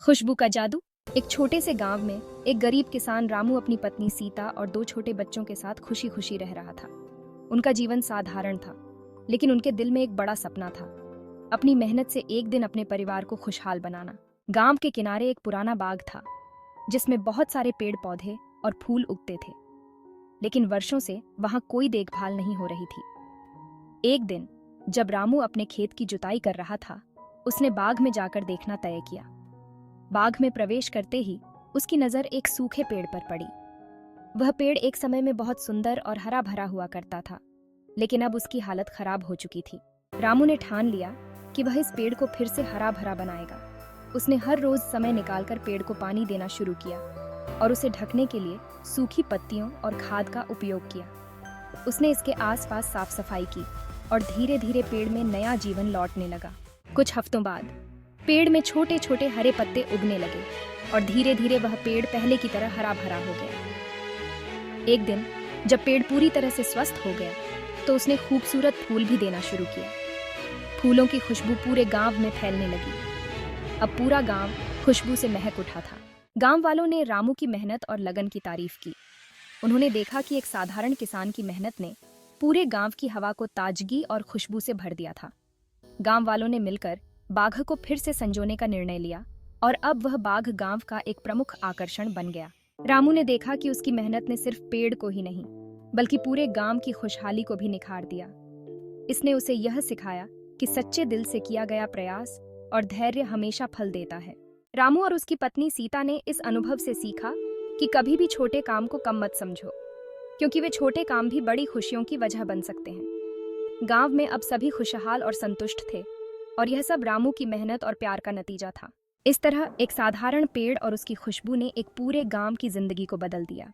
खुशबू का जादू। एक छोटे से गांव में एक गरीब किसान रामू अपनी पत्नी सीता और दो छोटे बच्चों के साथ खुशी खुशी रह रहा था। उनका जीवन साधारण था, लेकिन उनके दिल में एक बड़ा सपना था, अपनी मेहनत से एक दिन अपने परिवार को खुशहाल बनाना। गांव के किनारे एक पुराना बाग था, जिसमें बहुत सारे पेड़ पौधे और फूल उगते थे, लेकिन वर्षों से वहां कोई देखभाल नहीं हो रही थी। एक दिन जब रामू अपने खेत की जुताई कर रहा था, उसने बाग में जाकर देखना तय किया। बाग में प्रवेश करते ही उसकी नजर एक सूखे पेड़ पर पड़ी। वह पेड़ एक समय में बहुत सुंदर और हरा भरा हुआ करता था, लेकिन अब उसकी हालत खराब हो चुकी थी। रामू ने ठान लिया कि वह इस पेड़ को फिर से हरा भरा बनाएगा। उसने हर रोज समय निकालकर पेड़ को पानी देना शुरू किया और उसे ढकने के लिए सूखी पत्तियों और खाद का उपयोग किया। उसने इसके आसपास साफ सफाई की और धीरे धीरे पेड़ में नया जीवन लौटने लगा। कुछ हफ्तों बाद पेड़ में छोटे छोटे हरे पत्ते उगने लगे और धीरे धीरे वह पेड़ पहले की तरह हरा भरा हो गया। एक दिन जब पेड़ पूरी तरह से स्वस्थ हो गया, तो उसने खूबसूरत फूल भी देना शुरू किया। फूलों की खुशबू पूरे गांव में फैलने लगी। अब पूरा गांव खुशबू से महक उठा था। गांव वालों ने रामू की मेहनत और लगन की तारीफ की। उन्होंने देखा कि एक साधारण किसान की मेहनत ने पूरे गांव की हवा को ताजगी और खुशबू से भर दिया था। गांव वालों ने मिलकर बाघ को फिर से संजोने का निर्णय लिया और अब वह बाघ गांव का एक प्रमुख आकर्षण बन गया। रामू ने देखा कि उसकी मेहनत ने सिर्फ पेड़ को ही नहीं, बल्कि पूरे गांव की खुशहाली को भी निखार दिया। इसने उसे यह सिखाया कि सच्चे दिल से किया गया प्रयास और धैर्य हमेशा फल देता है। रामू और उसकी पत्नी सीता ने इस अनुभव से सीखा कि कभी भी छोटे काम को कम मत समझो, क्योंकि वे छोटे काम भी बड़ी खुशियों की वजह बन सकते हैं। गांव में अब सभी खुशहाल और संतुष्ट थे, और यह सब रामू की मेहनत और प्यार का नतीजा था। इस तरह एक साधारण पेड़ और उसकी खुशबू ने एक पूरे गांव की जिंदगी को बदल दिया।